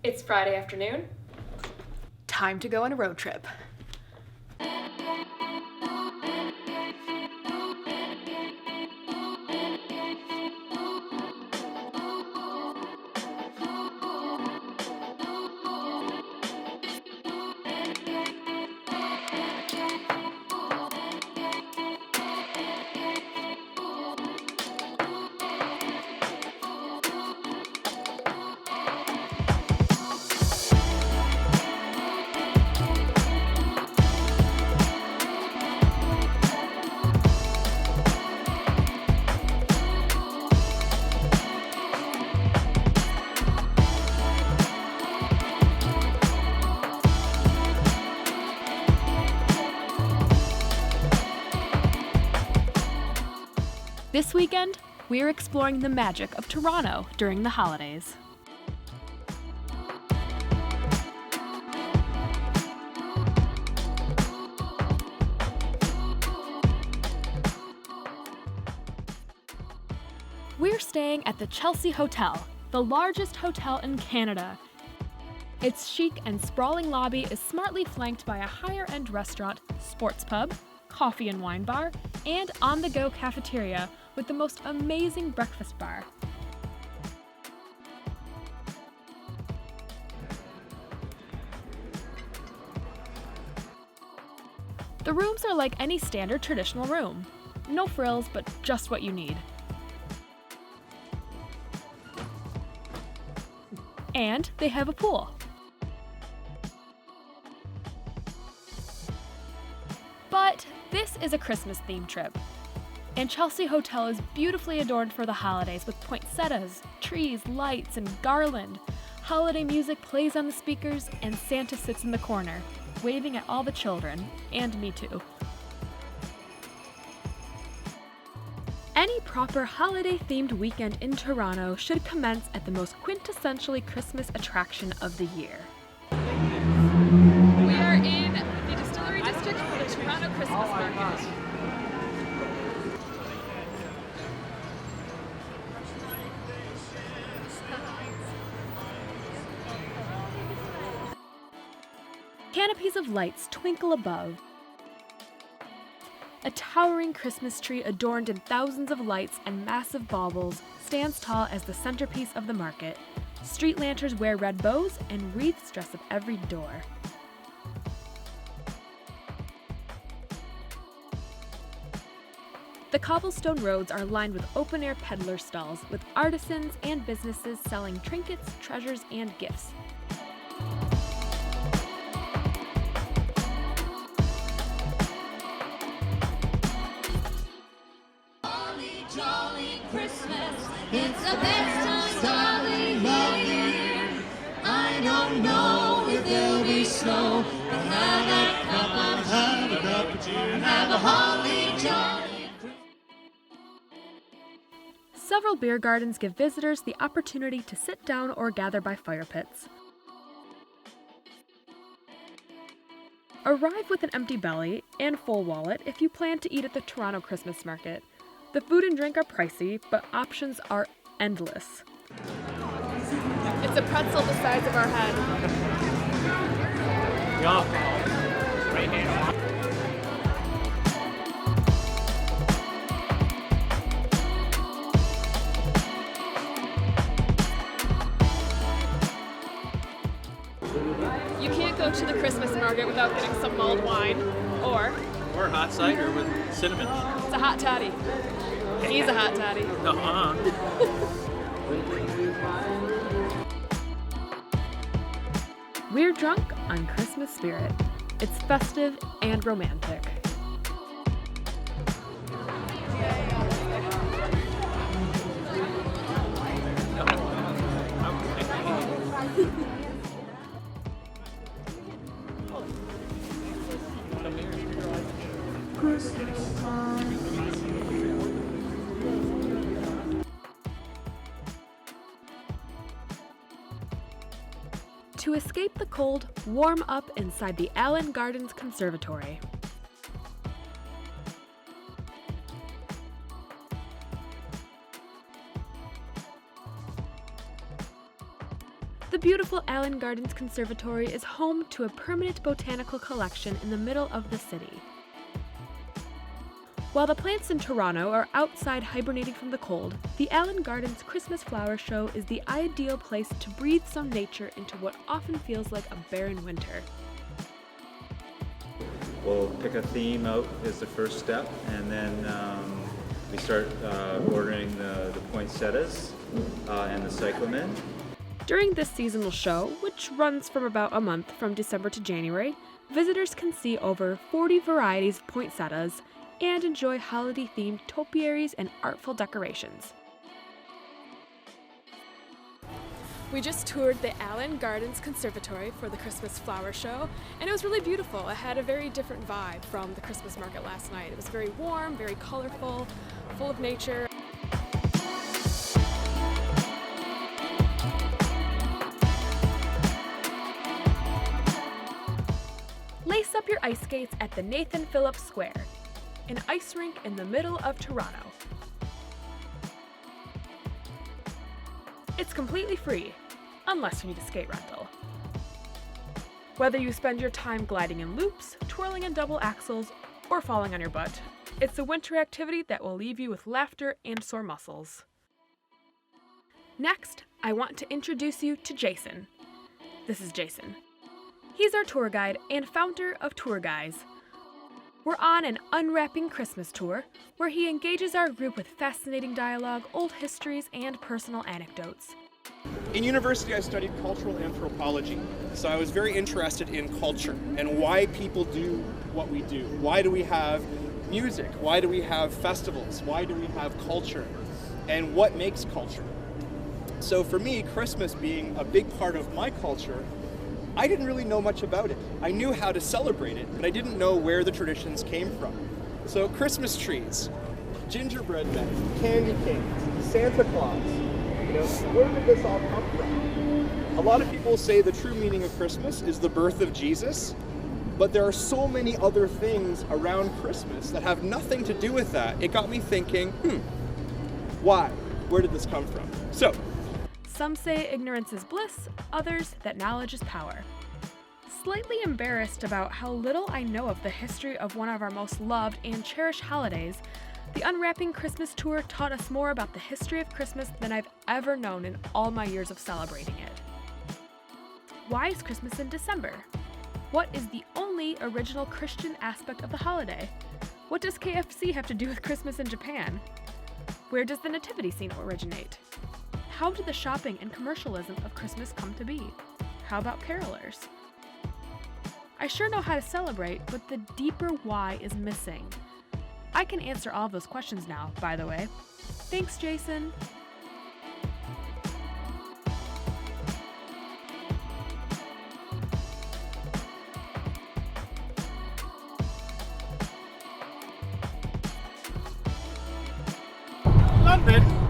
It's Friday afternoon. Time to go on a road trip. This weekend, we're exploring the magic of Toronto during the holidays. We're staying at the Chelsea Hotel, the largest hotel in Canada. Its chic and sprawling lobby is smartly flanked by a higher-end restaurant, sports pub, coffee and wine bar, and on-the-go cafeteria with the most amazing breakfast bar. The rooms are like any standard traditional room. No frills, but just what you need. And they have a pool. But this is a Christmas-themed trip. And Chelsea Hotel is beautifully adorned for the holidays with poinsettias, trees, lights, and garland. Holiday music plays on the speakers, and Santa sits in the corner, waving at all the children, and me too. Any proper holiday-themed weekend in Toronto should commence at the most quintessentially Christmas attraction of the year. We are in the Distillery District for the Toronto Christmas Market. Canopies of lights twinkle above. A towering Christmas tree adorned in thousands of lights and massive baubles stands tall as the centerpiece of the market. Street lanterns wear red bows and wreaths dress up every door. The cobblestone roads are lined with open-air peddler stalls with artisans and businesses selling trinkets, treasures, and gifts. Jolly Christmas, it's the best time of the year. I don't know if there'll be snow, but have a cup of cheer, have a holly jolly Christmas. Several beer gardens give visitors the opportunity to sit down or gather by fire pits. Arrive with an empty belly and full wallet if you plan to eat at the Toronto Christmas Market. The food and drink are pricey, but options are endless. It's a pretzel the size of our head. Right hand. You can't go to the Christmas market without getting some mulled wine, or hot cider with cinnamon. it's a hot toddy. He's a hot toddy. We're drunk on Christmas spirit. It's festive and romantic. To escape the cold, warm up inside the Allan Gardens Conservatory. The beautiful Allan Gardens Conservatory is home to a permanent botanical collection in the middle of the city. While the plants in Toronto are outside hibernating from the cold, the Allan Gardens Christmas Flower Show is the ideal place to breathe some nature into what often feels like a barren winter. We'll pick a theme out as the first step, and then we start ordering the poinsettias and the cyclamen. During this seasonal show, which runs from about a month from December to January, visitors can see over 40 varieties of poinsettias and enjoy holiday-themed topiaries and artful decorations. We just toured the Allan Gardens Conservatory for the Christmas Flower Show, and it was really beautiful. It had a very different vibe from the Christmas market last night. It was very warm, very colorful, full of nature. Lace up your ice skates at the Nathan Phillips Square, an ice rink in the middle of Toronto. It's completely free, unless you need a skate rental. Whether you spend your time gliding in loops, twirling in double axels, or falling on your butt, it's a winter activity that will leave you with laughter and sore muscles. Next, I want to introduce you to Jason. This is Jason. He's our tour guide and founder of Tour Guys. We're on an Unwrapping Christmas tour where he engages our group with fascinating dialogue, old histories, and personal anecdotes. In university, I studied cultural anthropology, so I was very interested in culture and why people do what we do. Why do we have music? Why do we have festivals? Why do we have culture? And what makes culture? So for me, Christmas being a big part of my culture, I didn't really know much about it. I knew how to celebrate it, but I didn't know where the traditions came from. So Christmas trees, gingerbread men, candy canes, Santa Claus, where did this all come from? A lot of people say the true meaning of Christmas is the birth of Jesus, but there are so many other things around Christmas that have nothing to do with that. It got me thinking, why? Where did this come from? So, some say ignorance is bliss, others that knowledge is power. Slightly embarrassed about how little I know of the history of one of our most loved and cherished holidays, the Unwrapping Christmas Tour taught us more about the history of Christmas than I've ever known in all my years of celebrating it. Why is Christmas in December? What is the only original Christian aspect of the holiday? What does KFC have to do with Christmas in Japan? Where does the nativity scene originate? How did the shopping and commercialism of Christmas come to be? How about carolers? I sure know how to celebrate, but the deeper why is missing. I can answer all of those questions now, by the way. Thanks, Jason. London.